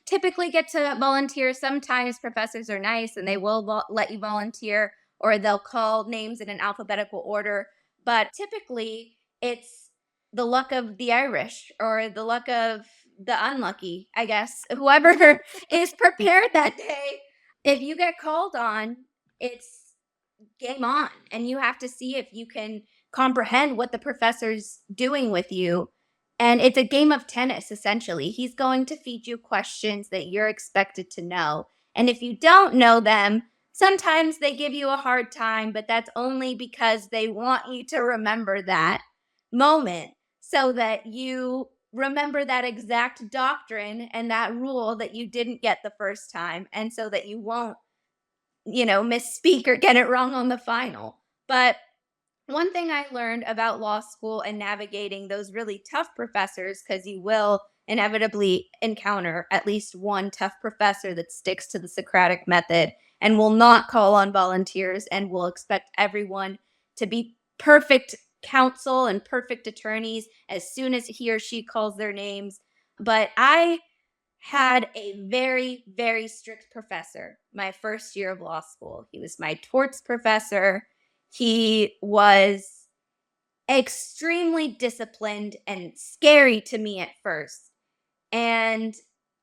typically get to volunteer. Sometimes professors are nice and they will let you volunteer or they'll call names in an alphabetical order. But typically, it's the luck of the Irish or the luck of the unlucky, I guess. Whoever is prepared that day, if you get called on, it's game on, and you have to see if you can comprehend what the professor's doing with you. And it's a game of tennis, essentially. He's going to feed you questions that you're expected to know. And if you don't know them, sometimes they give you a hard time, but that's only because they want you to remember that moment so that you remember that exact doctrine and that rule that you didn't get the first time. And so that you won't, misspeak or get it wrong on the final. But one thing I learned about law school and navigating those really tough professors, because you will inevitably encounter at least one tough professor that sticks to the Socratic method and will not call on volunteers and will expect everyone to be perfect counsel and perfect attorneys as soon as he or she calls their names. But I had a very, very strict professor my first year of law school. He was my torts professor. He was extremely disciplined and scary to me at first. And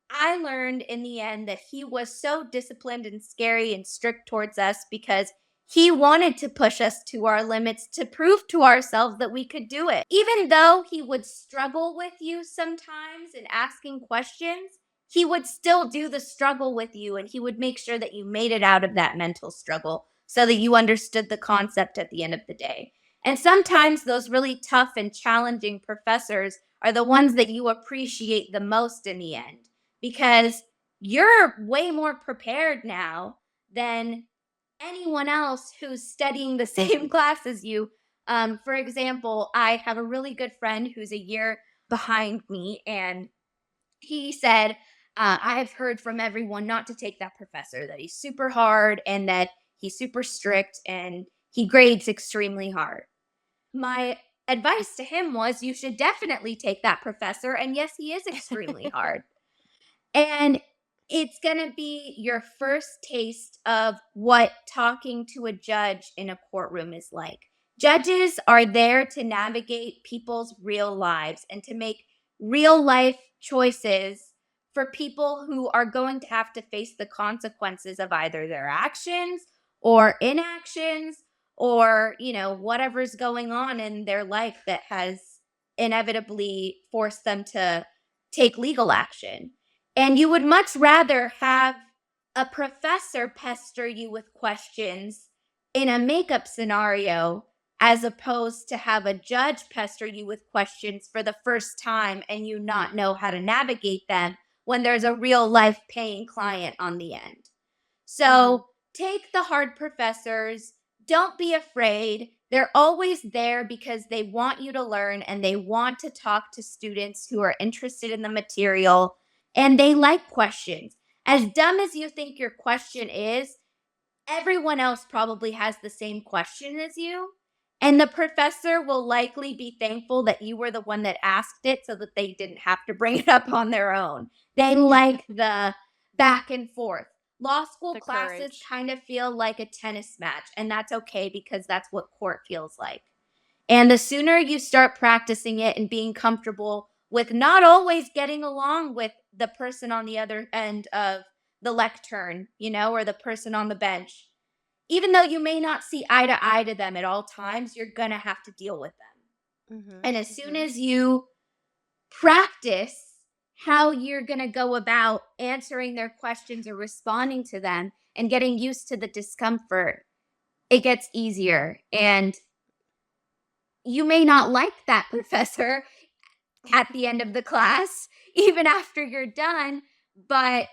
I learned in the end that he was so disciplined and scary and strict towards us because he wanted to push us to our limits to prove to ourselves that we could do it. Even though he would struggle with you sometimes in asking questions, he would still do the struggle with you and he would make sure that you made it out of that mental struggle so that you understood the concept at the end of the day. And sometimes those really tough and challenging professors are the ones that you appreciate the most in the end because you're way more prepared now than anyone else who's studying the same class as you. For example, I have a really good friend who's a year behind me, and he said, I've heard from everyone not to take that professor, that he's super hard and that he's super strict and he grades extremely hard. My advice to him was you should definitely take that professor. And yes, he is extremely hard. And it's going to be your first taste of what talking to a judge in a courtroom is like. Judges are there to navigate people's real lives and to make real life choices for people who are going to have to face the consequences of either their actions or inactions or, whatever's going on in their life that has inevitably forced them to take legal action. And you would much rather have a professor pester you with questions in a makeup scenario as opposed to have a judge pester you with questions for the first time and you not know how to navigate them when there's a real life paying client on the end. So take the hard professors. Don't be afraid. They're always there because they want you to learn and they want to talk to students who are interested in the material and they like questions. As dumb as you think your question is, everyone else probably has the same question as you. And the professor will likely be thankful that you were the one that asked it so that they didn't have to bring it up on their own. They like the back and forth. Law school classes kind of feel like a tennis match, and that's okay because that's what court feels like. And the sooner you start practicing it and being comfortable with not always getting along with the person on the other end of the lectern, or the person on the bench, even though you may not see eye to eye to them at all times, you're going to have to deal with them. And as soon as you practice how you're going to go about answering their questions or responding to them and getting used to the discomfort, it gets easier. And you may not like that professor at the end of the class, even after you're done, but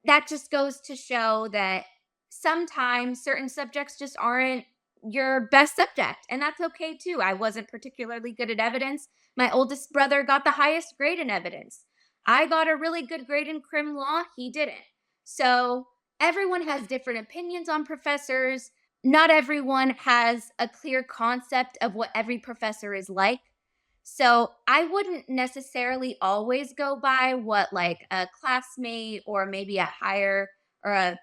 that just goes to show that sometimes certain subjects just aren't your best subject, and that's okay too. I wasn't particularly good at evidence. My oldest brother got the highest grade in evidence. I got a really good grade in crim law. He didn't. So everyone has different opinions on professors. Not everyone has a clear concept of what every professor is like. So I wouldn't necessarily always go by what like a classmate or maybe a higher or a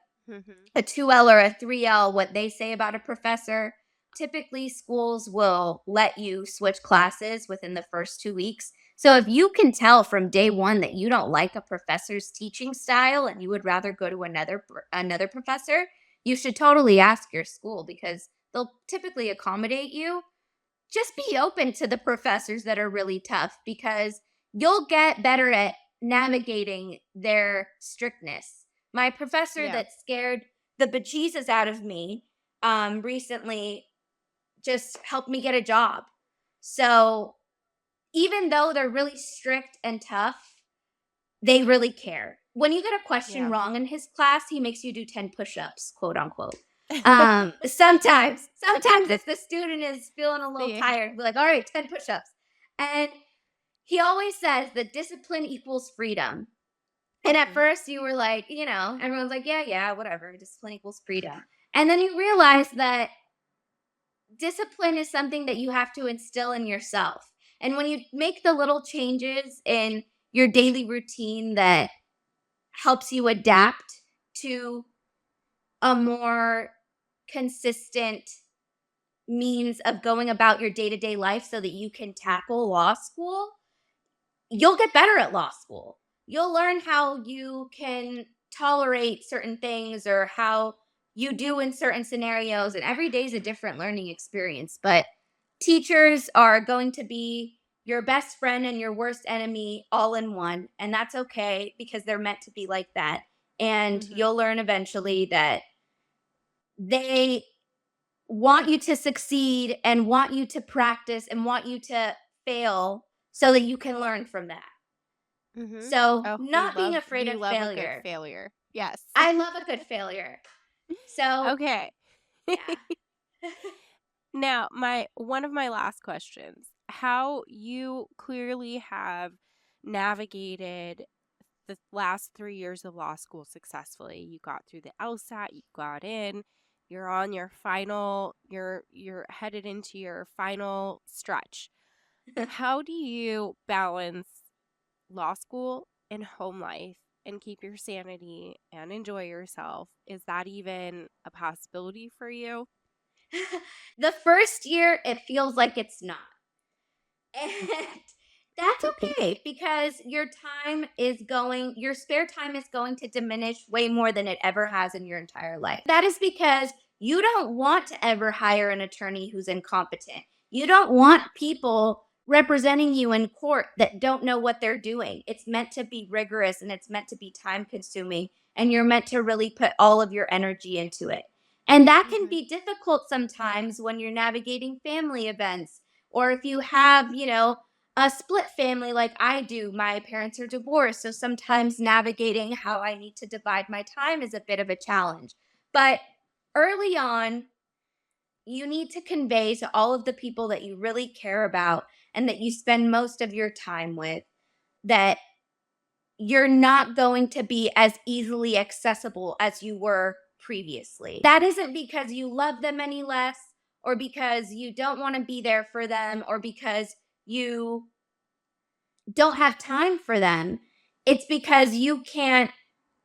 2L or a 3L, what they say about a professor. Typically, schools will let you switch classes within the first 2 weeks. So if you can tell from day one that you don't like a professor's teaching style and you would rather go to another professor, you should totally ask your school because they'll typically accommodate you. Just be open to the professors that are really tough because you'll get better at navigating their strictness. My professor Yeah. that scared the bejesus out of me recently just helped me get a job. So even though they're really strict and tough, they really care. When you get a question Yeah. wrong in his class, he makes you do 10 push-ups, quote unquote. Sometimes if the student is feeling a little See. tired, we're like, all right, 10 push-ups. And he always says that discipline equals freedom. And at Mhm. first you were like, everyone's like, yeah, whatever, discipline equals freedom. And then you realize that discipline is something that you have to instill in yourself. And when you make the little changes in your daily routine that helps you adapt to a more consistent means of going about your day-to-day life so that you can tackle law school, you'll get better at law school. You'll learn how you can tolerate certain things or how you do in certain scenarios. And every day is a different learning experience. But teachers are going to be your best friend and your worst enemy all in one. And that's okay because they're meant to be like that. And Mhm. you'll learn eventually that they want you to succeed and want you to practice and want you to fail so that you can learn from that. Mhm. So, Oh, not being afraid we of love a good failure. failure. Yes. I love a good failure. So, Okay. yeah. Now, my one of my last questions. How you clearly have navigated the last 3 years of law school successfully. You got through the LSAT, you got in, you're on your final, you're headed into your final stretch. How do you balance law school and home life and keep your sanity and enjoy yourself? Is that even a possibility for you? The first year, it feels like it's not. And that's okay because your spare time is going to diminish way more than it ever has in your entire life. That is because you don't want to ever hire an attorney who's incompetent. You don't want people representing you in court that don't know what they're doing. It's meant to be rigorous and it's meant to be time consuming, and you're meant to really put all of your energy into it. And that can Mhm. be difficult sometimes when you're navigating family events or if you have, a split family like I do. My parents are divorced, so sometimes navigating how I need to divide my time is a bit of a challenge. But early on, you need to convey to all of the people that you really care about and that you spend most of your time with that you're not going to be as easily accessible as you were previously. That isn't because you love them any less or because you don't want to be there for them or because you don't have time for them. It's because you can't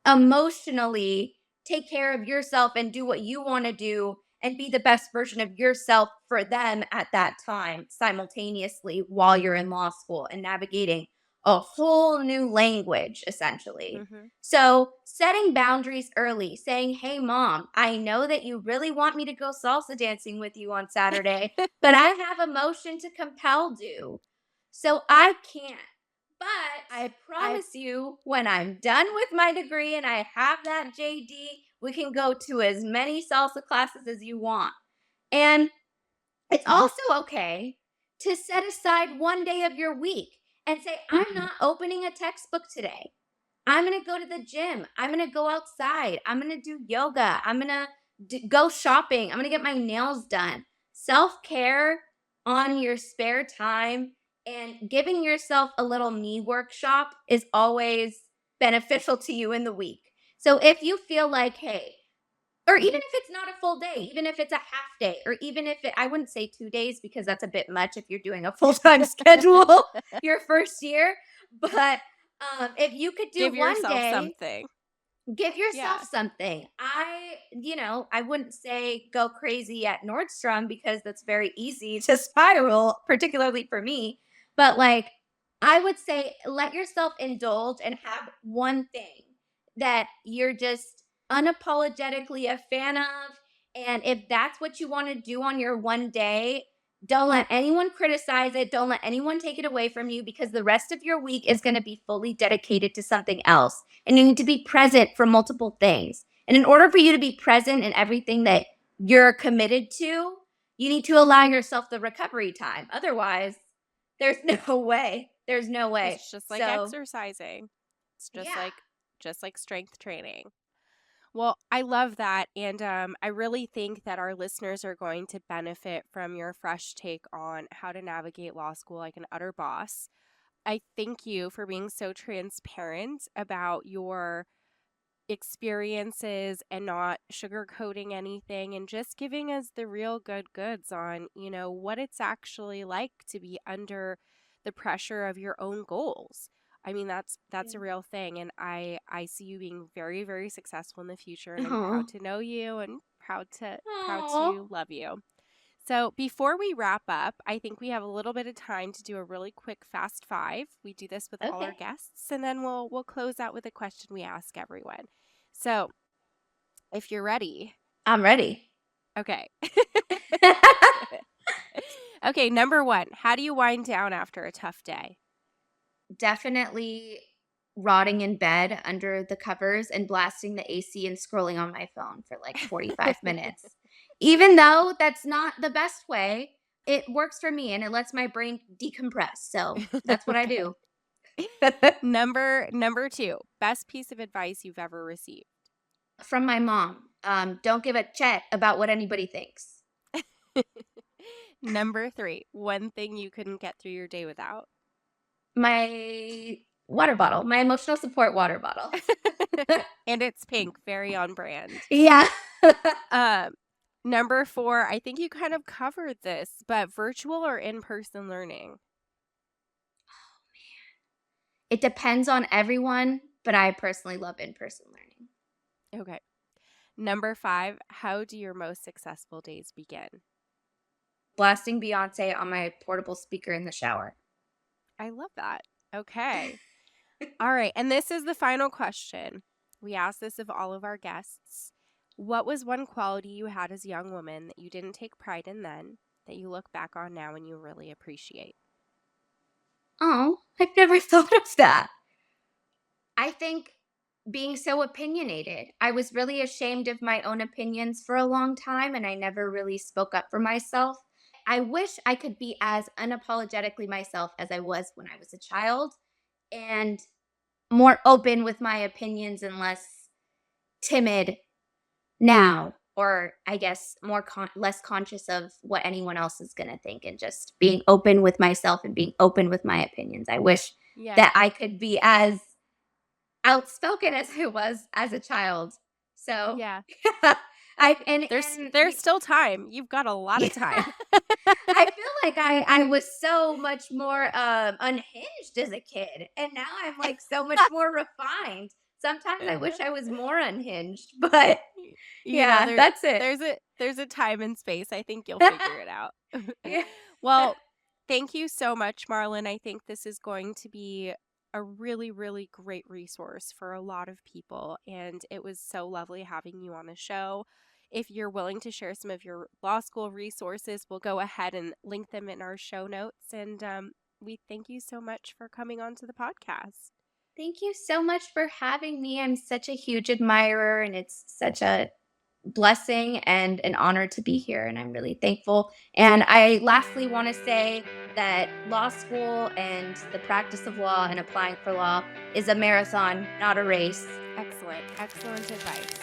emotionally take care of yourself and do what you want to do and be the best version of yourself for them at that time simultaneously while you're in law school and navigating a whole new language essentially. Mhm. So, setting boundaries early, saying, "Hey mom, I know that you really want me to go salsa dancing with you on Saturday, but I have a motion to compel due. So I can't. But I promise you, when I'm done with my degree and I have that JD, we can go to as many salsa classes as you want." And it's also okay to set aside one day of your week and say, "I'm not opening a textbook today. I'm going to go to the gym. I'm going to go outside. I'm going to do yoga. I'm going to go shopping. I'm going to get my nails done." Self care on your spare time and giving yourself a little me workshop is always beneficial to you in the week. So if you feel like, hey, or even if it's not a full day, even if it's a half day, or even if I wouldn't say 2 days because that's a bit much if you're doing a full time schedule your first year. But if you could do Give one yourself day, something. give yourself Yeah. something. I wouldn't say go crazy at Nordstrom because that's very easy to spiral, particularly for me. But like, I would say let yourself indulge and have one thing that you're just unapologetically a fan of. And if that's what you want to do on your one day, don't let anyone criticize it. Don't let anyone take it away from you, because the rest of your week is going to be fully dedicated to something else. And you need to be present for multiple things. And in order for you to be present in everything that you're committed to, you need to allow yourself the recovery time. Otherwise, there's no way. There's no way. It's just like So, exercising. It's yeah. just like strength training. Well, I love that. And I really think that our listeners are going to benefit from your fresh take on how to navigate law school like an utter boss. I thank you for being so transparent about your experiences and not sugarcoating anything and just giving us the real good goods on, what it's actually like to be under the pressure of your own goals. I mean, that's a real thing, and I see you being very, very successful in the future, and I'm proud Oh. to know you and proud Oh. to love you. So before we wrap up, I think we have a little bit of time to do a really quick fast five. We do this with all our Okay. guests, and then we'll close out with a question we ask everyone. So if you're ready, I'm ready. okay. Okay, number one, how do you wind down after a tough day? Definitely rotting in bed under the covers and blasting the AC and scrolling on my phone for like 45 minutes. Even though that's not the best way, it works for me and it lets my brain decompress. So that's what I Okay. do. Number two, best piece of advice you've ever received. From my mom, don't give a chat about what anybody thinks. Number three, one thing you couldn't get through your day without. My water bottle, my emotional support water bottle. And it's pink, very on brand. Yeah. Um, Number four, I think you kind of covered this, but virtual or in-person learning. It depends on everyone, but I personally love in-person learning. Okay. Number five, how do your most successful days begin? Blasting Beyonce on my portable speaker in the shower. I love that. Okay. All right. And this is the final question. We ask this of all of our guests. What was one quality you had as a young woman that you didn't take pride in then, that you look back on now and you really appreciate? Oh, I've never thought of that. I think being so opinionated. I was really ashamed of my own opinions for a long time, and I never really spoke up for myself. I wish I could be as unapologetically myself as I was when I was a child, and more open with my opinions and less timid now, or I guess less conscious of what anyone else is going to think, and just being open with myself and being open with my opinions. I wish Yeah. that I could be as outspoken as I was as a child. So, Yeah. I There's still time. You've got a lot of yeah, time. I feel like I was so much more unhinged as a kid, and now I'm like so much more refined. Sometimes I wish I was more unhinged, but You know, yeah, that's it. there's a time and space. I think you'll figure it out. Yeah. Well, thank you so much, Marlen. I think this is going to be a really, really great resource for a lot of people. And it was so lovely having you on the show. If you're willing to share some of your law school resources, we'll go ahead and link them in our show notes. And we thank you so much for coming on to the podcast. Thank you so much for having me. I'm such a huge admirer, and it's such a blessing and an honor to be here. And I'm really thankful. And I lastly want to say that law school and the practice of law and applying for law is a marathon, not a race. Excellent. Excellent advice.